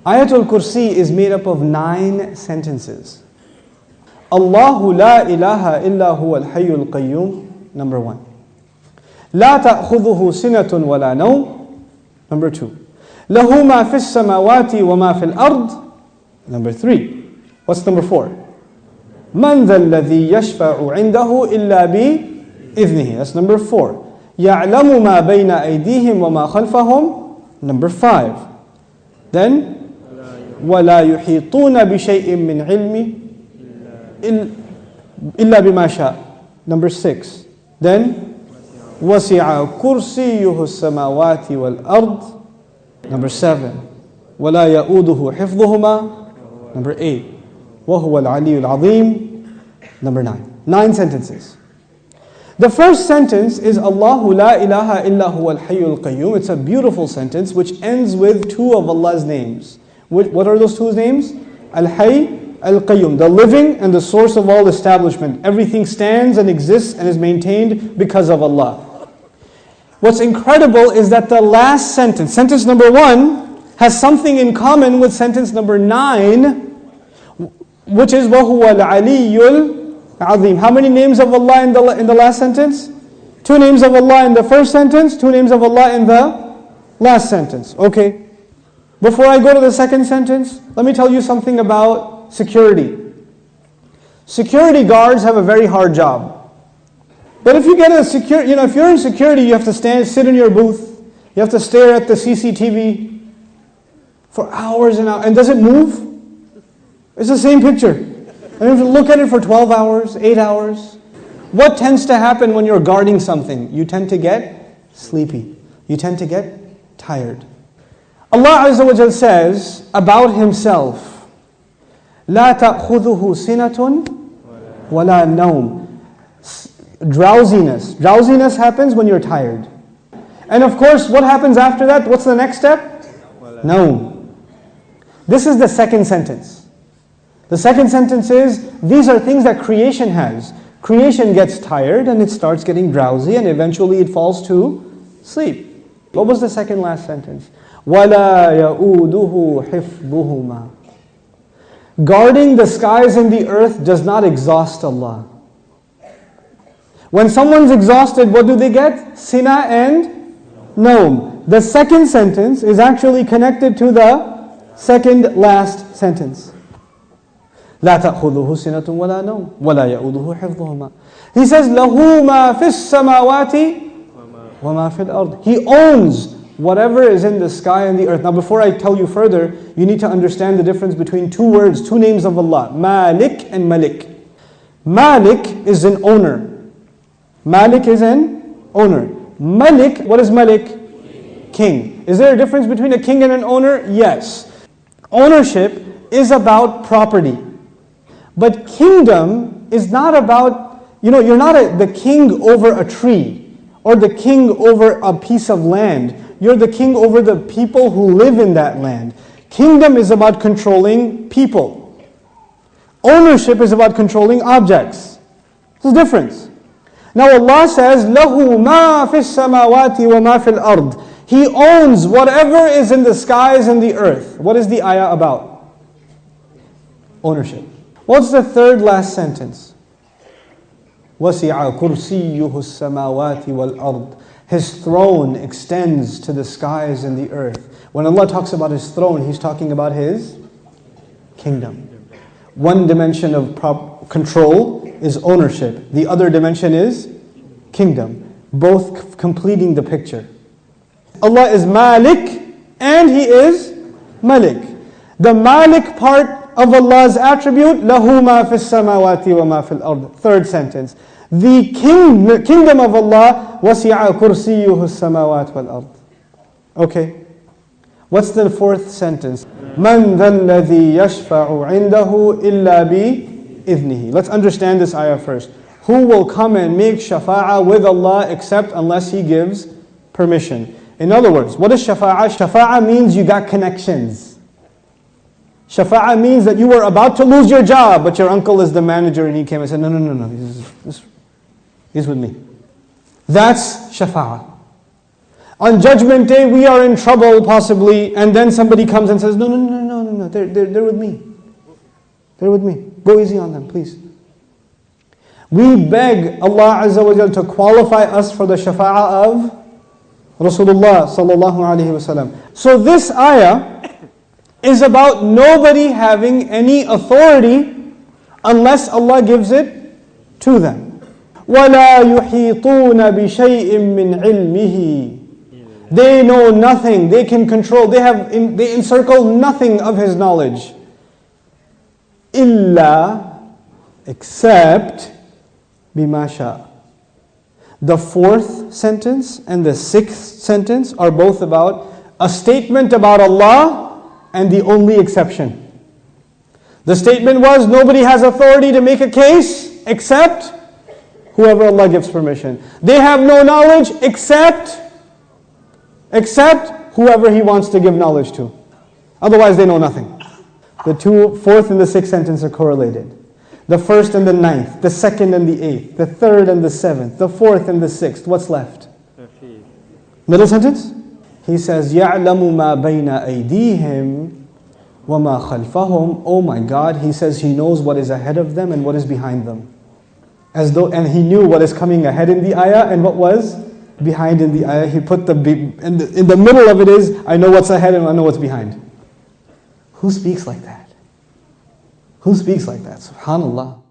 Ayatul Kursi is made up of 9 sentences. Allahu la ilaha illa huwa al-hayyul qayyum, number 1. La ta'khudhuhu sinatun wa la nawm, number 2. Lahu ma fis samawati wa ma fil ard, number 3. What's number 4? Man dha alladhi yashfa'u 'indahu illa bi idhnihi. That's number 4. Ya'lamu ma bayna aydihim wa ma khalfahum, number 5. Then وَلَا يُحِيطُونَ بِشَيْءٍ مِّنْ عِلْمِ إِلَّا بِمَا شَاءَ, number 6. Then وَسِعَ كُرْسِيُّهُ السَّمَاوَاتِ وَالْأَرْضِ, number 7. وَلَا يَؤُودُهُ حِفْظُهُمَا, number 8. وَهُوَ الْعَلِيُّ الْعَظِيمُ, number 9. 9 sentences. The first sentence is Allahu la ilaha illa huwa al-hayyul qayyum. It's a beautiful sentence which ends with 2 of Allah's names. What are those 2 names? Al-Hayy, Al-Qayyum, the living and the source of all establishment. Everything stands and exists and is maintained because of Allah. What's incredible is that the last sentence, sentence number 1, has something in common with sentence number 9, which is وَهُوَ الْعَلِيُّ الْعَظِيمُ. How many names of Allah in the last sentence? 2 names of Allah in the first sentence, 2 names of Allah in the last sentence. Okay. Before I go to the second sentence, let me tell you something about security. Security guards have a very hard job. But if you get if you're in security, you have to sit in your booth. You have to stare at the CCTV for hours and hours. And does it move? It's the same picture. And you have to look at it for 12 hours, 8 hours. What tends to happen when you're guarding something? You tend to get sleepy. You tend to get tired. Allah Azza wa Jal says about Himself, لا تأخذه سنة ولا نوم. Drowsiness. Drowsiness happens when you're tired. And of course, what happens after that? What's the next step? Naum. This is the second sentence. The second sentence is, these are things that creation has. Creation gets tired and it starts getting drowsy and eventually it falls to sleep. What was the second last sentence? وَلَا يَؤُودُهُ حِفْظُهُمَا. Guarding the skies and the earth does not exhaust Allah. When someone's exhausted, what do they get? Sina and Naum. The second sentence is actually connected to the second last sentence. لا تأخذه سنة ولا نوم ولا يؤوده حفظهما. He says, لَهُ مَا فِي السَّمَاوَاتِ وَمَا فِي الْأَرْضِ. He owns whatever is in the sky and the earth. Now before I tell you further, you need to understand the difference between 2 words, 2 names of Allah, Malik and Malik. Malik is an owner. Malik is an owner. Malik, what is Malik? King. Is there a difference between a king and an owner? Yes. Ownership is about property. But kingdom is not about, you're not the king over a tree or the king over a piece of land. You're the king over the people who live in that land. Kingdom is about controlling people. Ownership is about controlling objects. There's a difference. Now Allah says, لَهُ مَا فِي السَّمَاوَاتِ وَمَا فِي الْأَرْضِ. He owns whatever is in the skies and the earth. What is the ayah about? Ownership. What's the third last sentence? وَسِعَ كُرْسِيُّهُ السَّمَاوَاتِ وَالْأَرْضِ. His throne extends to the skies and the earth. When Allah talks about His throne, He's talking about His kingdom. One dimension of control is ownership. The other dimension is kingdom. Both completing the picture. Allah is Malik and He is Malik. The Malik part of Allah's attribute, لَهُ مَا فِي السَّمَاوَاتِ وَمَا فِي الْأَرْضِ. Third sentence. The kingdom of Allah, وَسِعَ كُرْسِيُّهُ السَّمَاوَاتِ وَالْأَرْضِ. Okay. What's the fourth sentence? مَنْ ذَا الَّذِي يَشْفَعُ عِنْدَهُ إِلَّا بِإِذْنِهِ. Let's understand this ayah first. Who will come and make shafa'ah with Allah except unless He gives permission? In other words, what is shafa'ah? Shafa'ah means you got connections. Shafa'ah means that you were about to lose your job, but your uncle is the manager and he came and said, no, he's with me. That's shafa'ah. On Judgment Day, we are in trouble possibly, and then somebody comes and says, no, they're with me. They're with me. Go easy on them, please. We beg Allah Azza wa Jal to qualify us for the shafa'ah of Rasulullah sallallahu alaihi wasallam. So this ayah is about nobody having any authority unless Allah gives it to them. وَلَا يُحِيطُونَ بِشَيْءٍ مِّنْ عِلْمِهِ. They know nothing, they can control, they encircle nothing of His knowledge. إِلَّا, except بِمَا شَاءَ. The fourth sentence and the sixth sentence are both about a statement about Allah and the only exception. The statement was, nobody has authority to make a case except whoever Allah gives permission. They have no knowledge except whoever He wants to give knowledge to. Otherwise they know nothing. The fourth and the sixth sentence are correlated. The first and the ninth, the second and the eighth, the third and the seventh, the fourth and the sixth. What's left? Middle sentence? He says, يَعْلَمُ مَا بَيْنَ أَيْدِيهِمْ وَمَا خَلْفَهُمْ. Oh my God, He says He knows what is ahead of them and what is behind them. And He knew what is coming ahead in the ayah and what was behind in the ayah. He put in the middle of it is, I know what's ahead and I know what's behind. Who speaks like that? Who speaks like that? SubhanAllah.